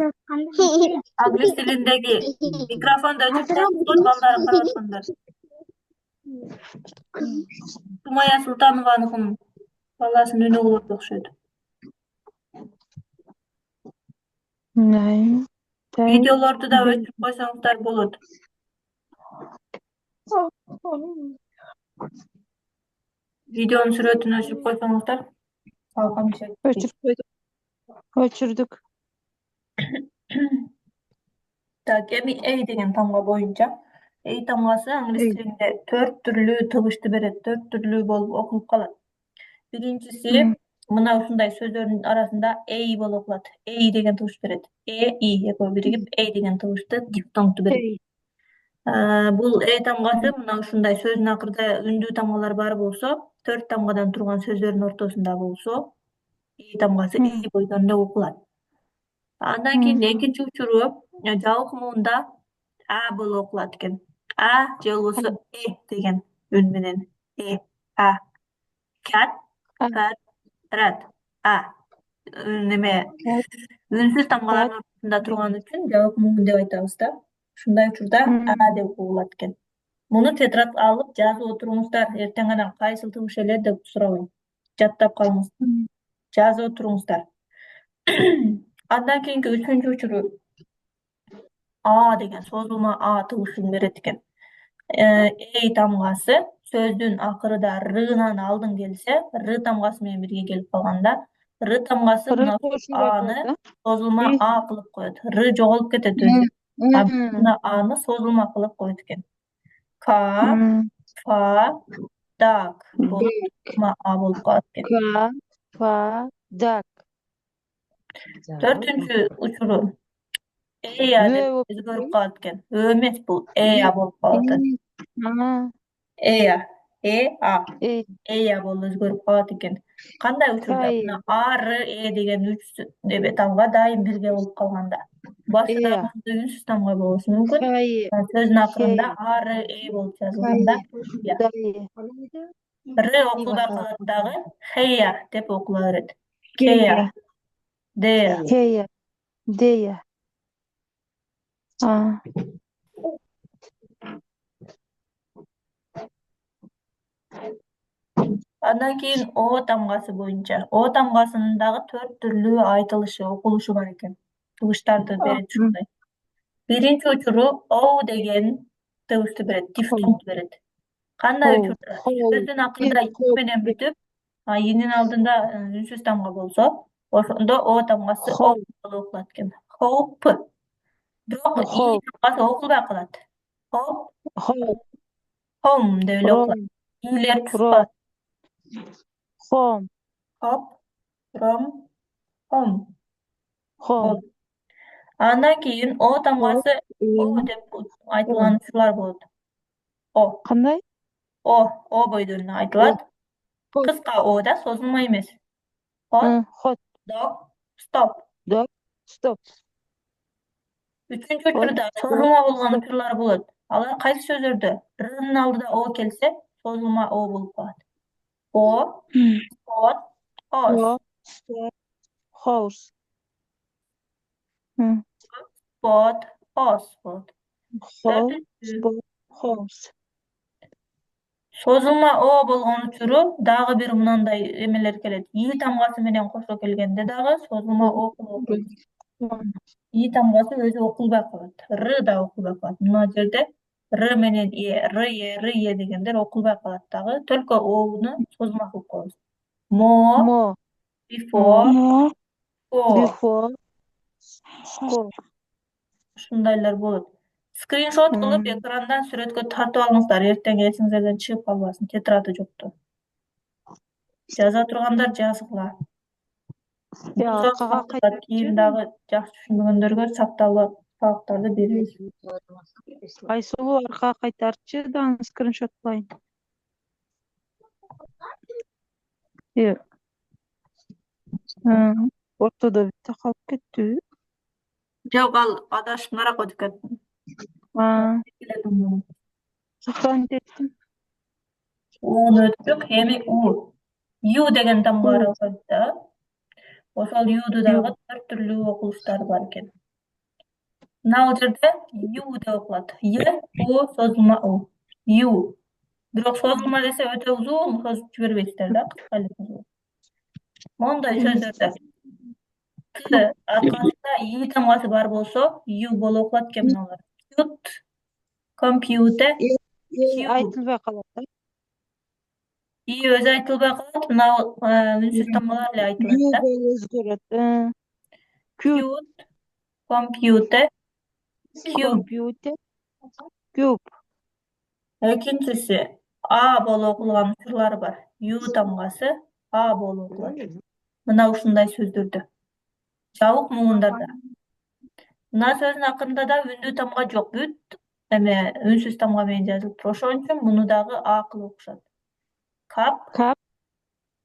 Англис тилиндеги микрофонду өчүрүп коюңуздар, балдары карап аткандар. Сумая Султанованын баласынын үнү болот окшойт. Видеолорду да өчүрүп койсоңуздар болот. Видеонун сүрөтүн өчүрүп койсоңуздар салкын түшөт. Өчүрдүк. Так, эми A деген тамга боюнча A тамгасы англис тилинде 4 түрлүү тыбышты берет, 4 түрлүү болуп окулуп калат. Биринчиси мына ушундай сөздөрдүн арасында A болуп окулат. A деген тыбыш берет. I экөө биригип A деген тыбышты дифтонгду берет. Бул A тамгасы мына ушундай сөздүн акырында үндүү тамгалар бар болсо, 4 тамгадан турган сөздөрдүн ортосунда болсо, A тамгасы A бойдондо окулат. Андан кийин экинчи учуру жабык муунда А болуп окулат экен. А же болбосо деген үн менен А. Cat, pat, rat. А. Неме үнсүз тамгалардын ортосунда турган үчүн жабык муун деп айтабыз да. Ушундай учурда А деп угулат экен. Муну тетрадь алып жазып отуруңуздар. Эртең анан кайсыл тыбыш эле деп сурабайм. Жаттап калыңыз. Жазып отуруңуздар. Андан кийинки үчүнчү учуру А деген созулма А тыбышын берет экен. A тамгасы сөздүн акырында рынан алдын келсе, Р тамгасы менен бирге келип калганда, Р тамгасы мына Аны созулма А кылып коет. Р жоголуп кетет өзү. Мына Аны созулма кылып коет экен. К, Фа, Дак болуп созулма А болуп калат экен. Дак. Төртүнчү учуру Эя деп өзгөрүп калат экен. Ö эмес бул, Эя болуп калып атат. Эя, Эя болуп өзгөрүп калат экен. Кандай учурда? Мына А, Р, деген 3 тамга дайым бирге болуп калганда. Башында үнсүз тамга болушу мүмкүн. Сөздүн акырында А, Р, болуп жазылганда Р окулбай калат дагы, Хея деп окула берет. Кея, Дея. Андан кийин О тамгасы боюнча. О тамгасынын дагы 4 түрлүү айтылышы, окулушу бар экен. Тыбыштарды берет ушундай. Биринчи учуру O деген тыбышты берет, дифтонгду берет. Кандай учурда? Сөздүн акырында И менен бүтүп, Инин алдында үнсүз тамга болсо, ошондо О тамгасы O болуп окулат экен. Hope. Бирок И тамгасы окулбай калат. Home деп эле окулат. Илер түшпөт. Hop, from, home. Андан кийин О тамгасы О деп айтылган учурлар болот. Кандай? О бойдон айтылат. Кыска О да, созулма эмес. Hot, dog, stop. Үчүнчү учурда созулма болгон учурлар болот. Алар кайсы сөздөрдө? Рнын алдына О келсе, созулма О болуп калат. Spot, horse. Spot, horse. Созулма О болгон учуру дагы бир мындай эмелер келет. И тамгасы менен кошо келгенде дагы созулма О болуп келет. И тамгасы өзү окулбай калат. Р да окулбай калат. Мына жерде Р менен Р дегендер окулбай калат дагы. Только Ону созулма кылып коебуз. More, before, ушундайлар болот. Скриншот кылып экрандан сүрөткө тартып алыңыздар. Эртең эсиңизден чыгып калбасын. Тетрады жокту. Жаза тургандар жазгыла. Кийин дагы жакшы түшүнбөгөндөргө сакталуу сабактарды беребиз. Айсулуу аркага кайтарчы, дан скриншот кылайын. Ортодо бите калып кеттиби? Жок, ал адашып наракка өтүп кетти. Сактанып кеттим. Уну өттүк, эми Ю деген тамга аралган да. Ошол Юду дагы 4 түрлүү окулуштары бар экен. Мына жерде ю деп окулат. Й, у, созулма у. Ю. Бирок созулма десе өтө узун созуп жибербейсиздер да, кыска эле созулат. Мондай сөздөрдө Т аркасында и тамгасы бар болсо, ю болуп окулат экен мыналар. Cute, computer, cute. Айтылбай калат да. И өзү айтылбай калат, мына үнсүз тамгалар эле айтылат да. Югол өзгөрөт. Cute, computer, cube. Компьютер. Куб. Экинчиси А болуп окулган учурлары бар. Ю тамгасы А болуп окулат. Мына ушундай сөздөрдө. Жабык муундарда. Мына сөздүн акырында да үндүү тамга жок. Бүт эме үнсүз тамга менен жазылып туруп, ошон үчүн муну дагы А кылып окушат. Cup, Кап.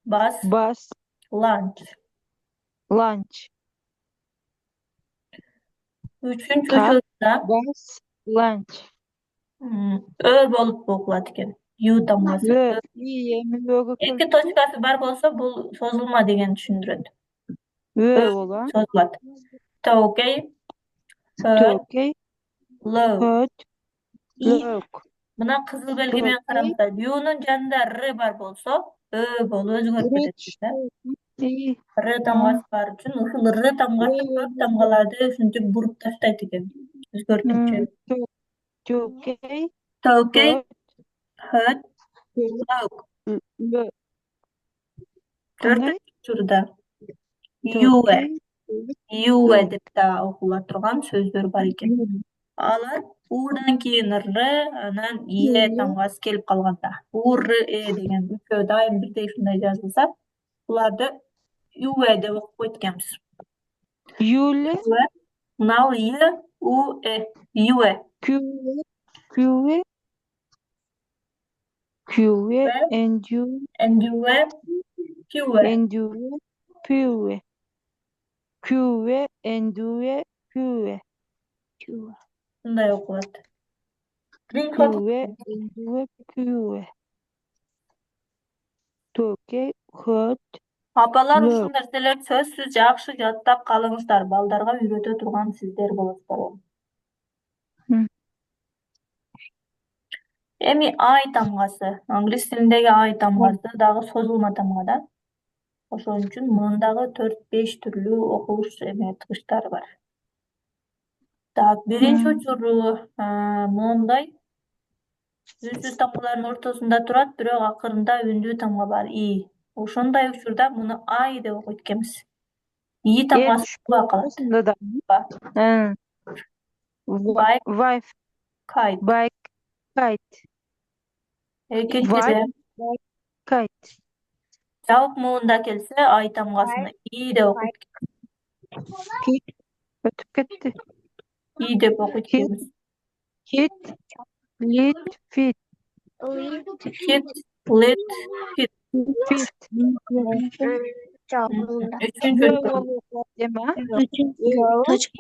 bus, Бас. lunch. Ланч. Үчүнчү Cup. учурда Бас. Ланч. Ö болуп окулат экен. Ю тамгасы. Ö. И эми өгө Эки точкасы бар болсо, бул созулма деген түшүндүрөт. Ö болот. Созулат. Окей. Hurt, Окей. low. Höt. Лök. Мына кызыл белги менен караңыздар. Юнун жанында Р бар болсо, Ö болуп өзгөрүп кетет да. И. Р тамгасы бар үчүн ушул Р тамгасы көп тамгаларды ушинтип буруп таштайт экен. Өзгөртүп жиберет. Окей. Окей. Hurt, low. Лök. Төртүнчү учурда Юэ, Юэ деп да окула турган сөздөр бар экен. Алар Удан кийин Р, анан Е тамгасы келип калганда. У, Р, Э деген үчөө дайым бирдей ушундай жазылса, буларды Юэ деп окуп койт экенбиз. Юле. Мынау Е, У, Э. Юэ. Küve. Küve. Küve. Endüve. Эндюэ, Кюэ. Endüve. Püve. Küve. Endüve. Püve. Мындай окулат. Küve. Endüve. Püve. Töke. Höt. Апалар Лök. ушул нерселерди сөзсүз жакшы жаттап калыңыздар. Балдарга үйрөтө турган сиздер болосуздар. Эми ай тамгасы. Англис тилиндеги ай тамгасы дагы созулма тамга да. Ошон үчүн мунун дагы 4-5 түрлүү окулуш тыгыштары бар. Так, биринчи учуру моундай үнсүз тамгалардын ортосунда турат, бирок акырында үндүү тамга бар и. Ошондой учурда муну ай деп окуйт экенбиз. И тамгасы калат. Bike, Wife. kite. Bike. Kite. Экинчиде Kite. жабык муунда келсе, ай тамгасына и деп окуйт. Өтүп кетти. И деп окуйт экенбиз. Hit. Lit. Fit. Hit, lit, fit. Fit. Үчүнчү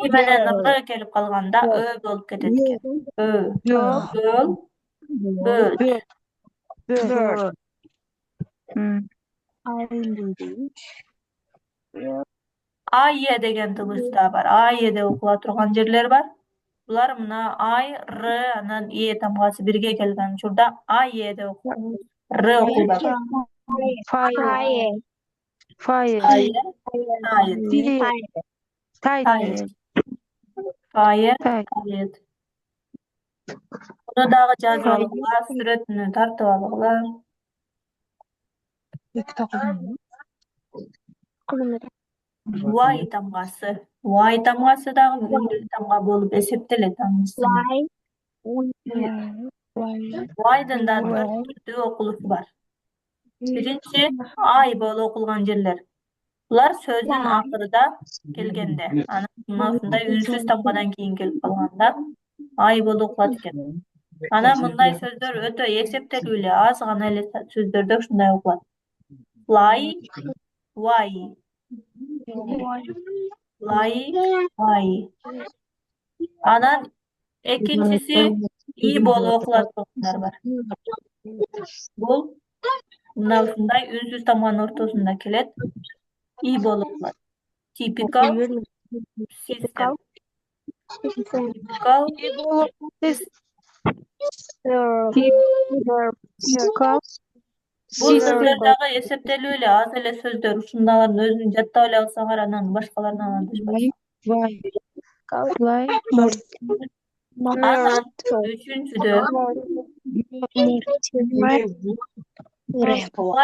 и менен ы келип калганда Ö болуп кетет экен. Ö. Girl, bird. Bird. Айе деген дыбыс да бар. Айе деп окула турган жерлер бар. Булар мына ай, р, анан е тамгасы бирге келген учурда айе деп окулат. Р окулбайт. Fire. Fire. Айе, Tired. Fire, tired. Буну дагы жазып алгыла, сүрөтүнү тартып алгыла. Y тамгасы. Y тамгасы дагы үндүү тамга болуп эсептелет англис тилинде. Yдын да 4 түрдүү окулушу бар. Биринчи ай болуп окулган жерлер. Булар сөздүн акырында келгенде, анан мына ушундай үнсүз тамгадан кийин келип калганда ай болуп окулат экен. Анан мындай сөздөр өтө эсептелүү эле аз гана эле сөздөрдө ушундай окулат. Fly, Y. Fly, Y. Анан экинчиси и болуп окулат тургандар бар. Бул мына ушундай үнсүз тамганын ортосунда келет. И болуп окулат. Typical system. typical, Ne bolop typical Бул system. сөздөрдөгү эсептелүү эле аз эле сөздөр. Ушундайлардын өзүн жаттап эле алсаңар анан башкаларынан адашпайсың. Why? Why? Анан үчүнчүдө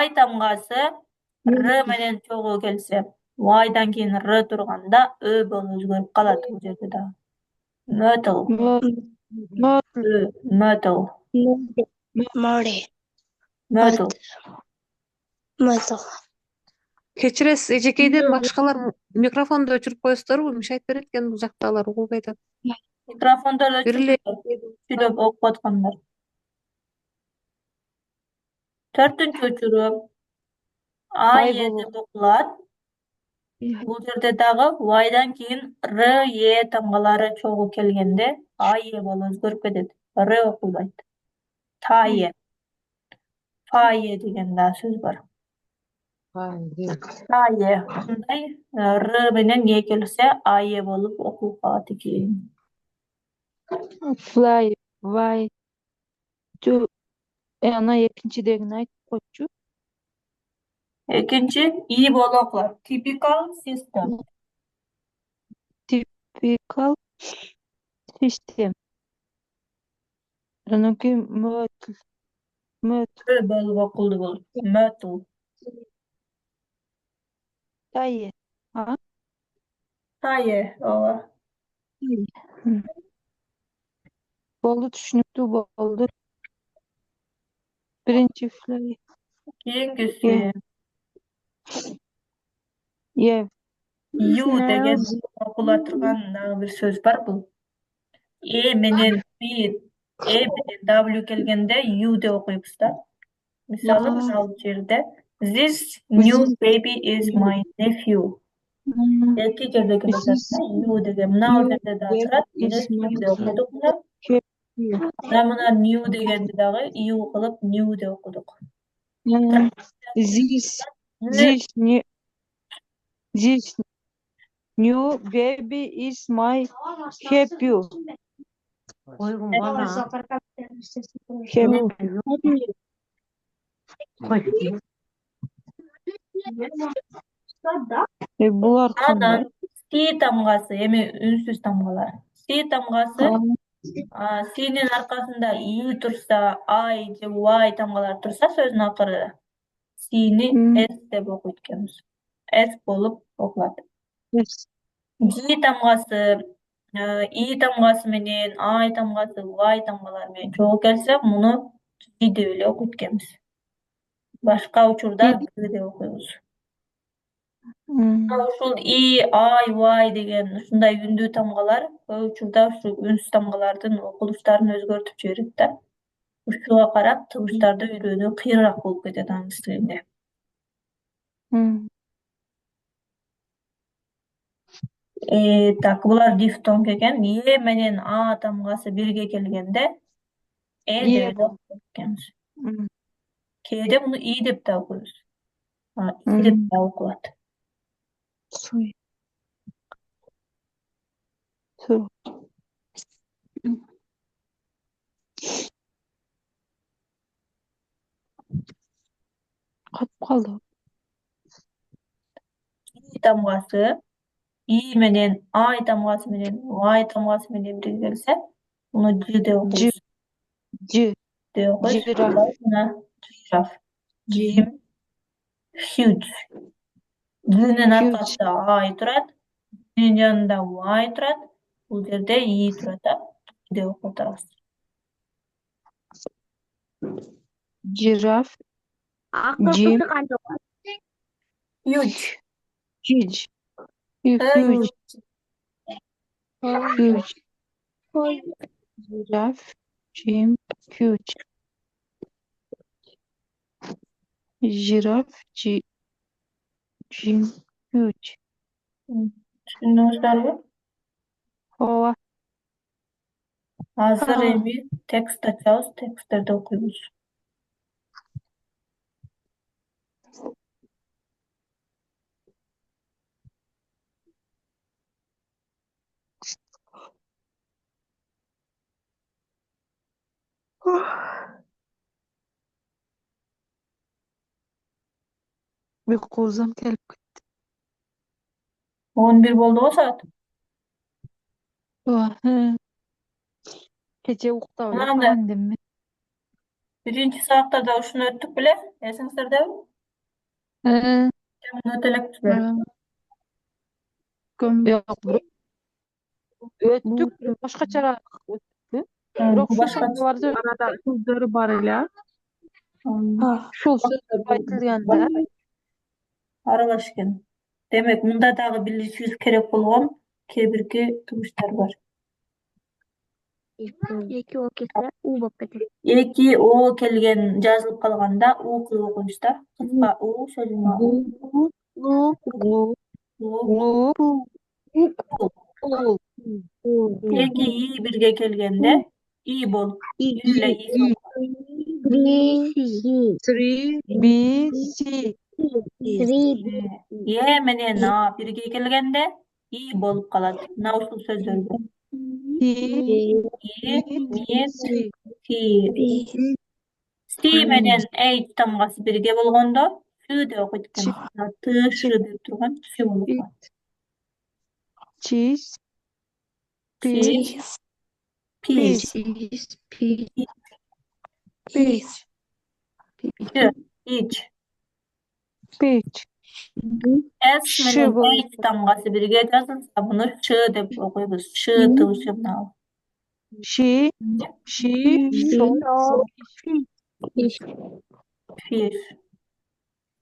y тамгасы r менен чогуу келсе, yдан кийин r турганда ö болуп өзгөрүп калат бул жерде дагы. Metal, metal, metal. Кечиресиз, эжекейден башкалар микрофонду өчүрүп коесуздарбы? Мешайт берет экен бул жактагылар угулбай атат. Микрофондорду Бир эле чүлөп окуп аткандар. Төртүнчү учуру Ай A болуп. деп окулат. Бул жерде дагы yдан кийин r, e тамгалары чогуу келгенде ae болуп өзгөрүп кетет. R окулбайт. Tae, fae деген дагы сөз бар. Tae, ушундай r менен e келсе ae болуп окулуп калат экен. Fly. Why? Ана экинчидегини айтып койчу. Экинчи и болуп окулат. Typical system. Typical system. Анан кийин R болуп окулду бул. Metal. Tae. Tae, ооба. Болду, түшүнүктүү болду. Биринчи fly. Кийингиси Yeah. you деген окула турган дагы бир сөз бар бул. E менен P, E менен W келгенде you деп окуйбуз да. Мисалы, мына бул жерде this new baby is my nephew. Эки жерде келет да, you деген. Мына бул жерде да турат, nephew деп окудук мына. Анан мына new дегенди дагы you кылып new деп окудук. This new baby is my happy. Булар кандай? Анан C тамгасы, эми үнсүз тамгалар. C тамгасы C'нин аркасында I турса, I же Y тамгалар турса сөздүн акыры C'ни S деп окуйт экенбиз. S болуп окулат. G тамгасы I тамгасы менен I тамгасы, Y тамгалары менен чогуу келсе, муну G деп эле окуйт экенбиз. Башка учурда G деп окуйбуз. Ушул I, Y деген ушундай үндүү тамгалар көп учурда ушу үнсүз тамгалардын окулуштарын өзгөртүп жиберет да. Ушуга карап табыштарды үйрөнүү кыйыныраак болуп кетет англис тилинде. Так, булар дифтонг экен. E менен A тамгасы бирге келгенде деп эле окуйт экенбиз. Кээде муну I деп да окуйбуз. I деп да окулат. Катып калды. I тамгасы I менен I тамгасы менен Y тамгасы менен бирге келсе, муну G деп окуйбуз. Деп окуйбуз. Giraffe. Jim. Huge. G'нин аркасында I турат. G'нин жанында Y турат. Бул жерде I турат да. Деп окуп атабыз. Giraffe. Jim. Huge. Huge. Giraffe. Jim. Huge. Giraffe. Jim. Huge. Түшүндүңүздөрбү? Ооба. Азыр эми текст ачабыз, тексттерди окуйбуз. Uyquzam kelip ketdi. 11 boldu o saat. Keche uykda Mana öyle anda tahandimmi? birinci saatte uşunu öttük bile. Esiňizde mi? He. Bunu ötelektiz beri. Yok, öttük. Başka çara öttük. Biroq Bu şu başka. sözde var, arada sözleri bar ele. Şu sözler aytılganda Aralaşken. Demek munda dagı bilişimiz kerek bolgan kebirki tuguşlar var. Eki o kese u bolup ketет. Eki o kelgen жазылып kalganda u kılıp koyuşta. Kıska u sözüne u. Luk, U. luk, ul. Eki i birge kelgende i bol. İlle i sok. Three, B, C. Ye menen a birge kelgende i bolup kalat. Nausul sözlerde. T, I, mi, C. ti. Si menen ey tamgası birge bolgondo sü de okuytken. Tı, şı dep turgan sü bolup kalat. Cheese, Cheese, peas, peas, peach, iç. peach. S menen Şı bol. ey tamgası birge yazılsa bunu şı dep okuyubuz. Şı tıgışı buna. She, short, Fiş.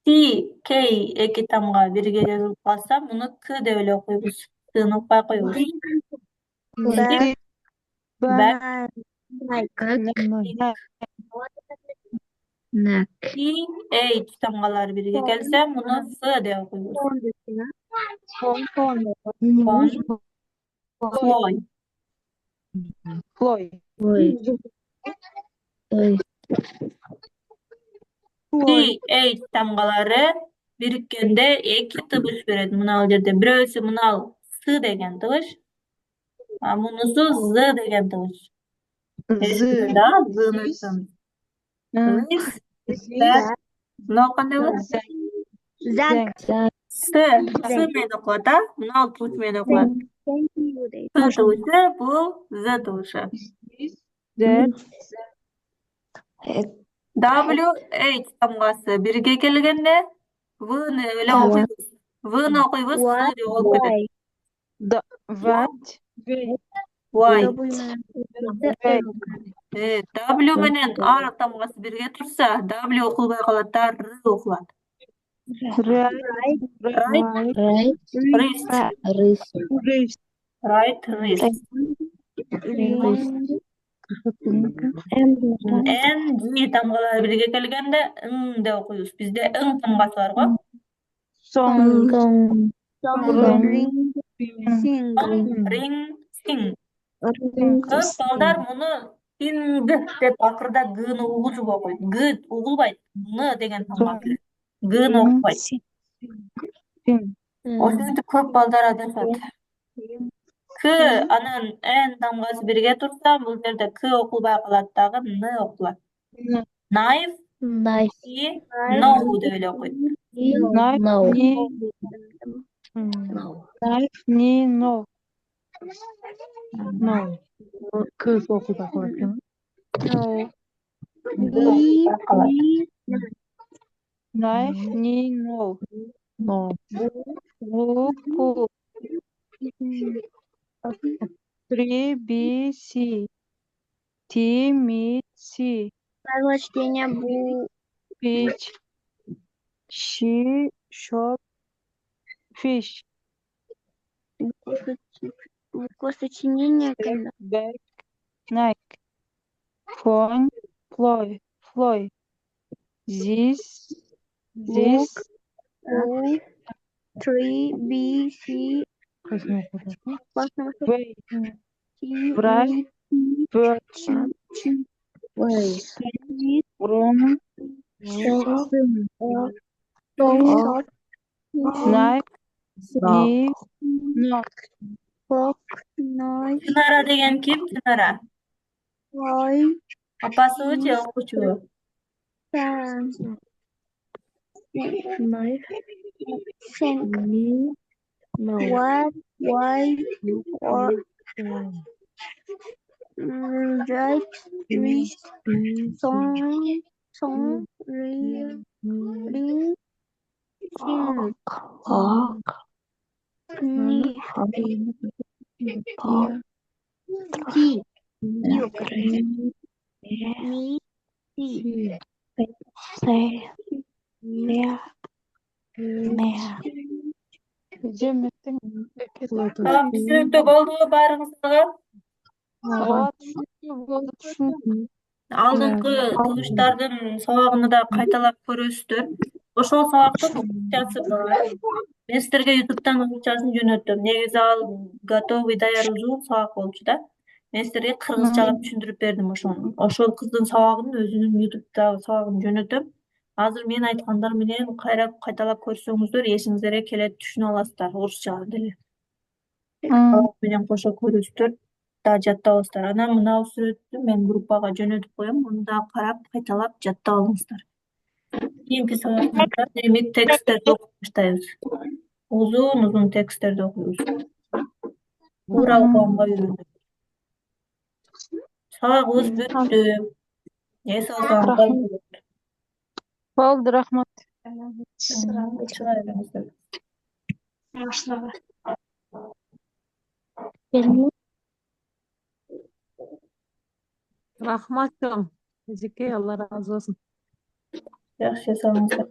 Si, key eki tamga birge yazılıp kalsa bunu k de öyle okuyubuz. Sığını okpay koyubuz. stick, Back, i, ey tamgalar birge gelse bunu f de okuyubuz. Fon, foy. Floyd, Si, ey tamgalары birikkende eki tıbış veredi mınal jerde. Biröösü mınal sı degen tıbış. Munusu z degen tıbış. Z, Da zını ötüm. This, that, no kanda bu? zank, Sı men okuata, mınal tuş men okuat. Sı tıbışı, bu z tıbışı. Z, W, H tamgası birge kelgende v'ni öyle okuyubuz. V'ni okuyubuz, sı diye olup ketedi. what, Why? V, W menen R tamgası birge tursa, W okulbay kalat da R okulat. right, Wrist, wrist, right, wrist. N, G tamgaları birge kelgende ın de okuyubuz. Bizde ın tamgası var go. song, Ring, sing. Kız baldar bunu sing dep akırda g'ni uğulcup okuydu. G uğulbaydı. N degen tamga bilir. G'ni okuybaydı. O sözde köp baldar adasat. K anın en tamgası birge tursa bu yerde K okulbay kalat dagı N okulat. Knife, i, no de öyle okuydu. knife, ni, no, no, kız okulda koyuyor. Knife, ni, no, book, three, B, C, T, meat, C, peach, she, shop, fish, Сочинение back, neck, phone, Floy, this, Three B C way, brush, bird, broom, knife, knife, knock, Çınara degen kim? Çınara. Apası uçu okuçu. Knife. Sink. No. What? Why? Or right? Wrist. Song. Song. Ring. Ring. Sing. Knee. Tea. Tea окажется. Ми. Tea. Жеметтің Tamam, түсінікті болды барыңызға. Ооба, түшүнүктүү болду, түшүнүктүү. Алдыңкы тыгыштардын сабагын да кайталап көрөсүздөр. Ошол сабактын орусчасы бар. Мен силерге ютубтан орусчасын жөнөттүм. Негизи ал готовый даяр узун сабак болчу да. Мен силерге кыргызчалап түшүндүрүп бердим ошону. Ошол кыздын сабагын өзүнүн ютубтагы сабагын жөнөтөм. Азыр мен айткандар менен кайра кайталап көрсөңүздөр эсиңиздерге келет, түшүнүп аласыздар орусча деле. Сабак менен кошо көрүсүздөр да жаттап аласыздар. Анан мына сүрөттү мен группага жөнөтүп коем. Муну да карап кайталап жаттап алыңыздар. Кийинки сабактарда демек тексттерди окуп баштайбыз. Uzun tekstlerdi okuyoruz. Uğra okuyamga үйрөнөбүз. Сабагыбыз бүттү. Эс алсаңыздар болот. Болду, рахмат. Чыга бериңиздер. Рахмат чоң. Эжеке, Алла разы болсун. Жакшы, эс алыңыздар.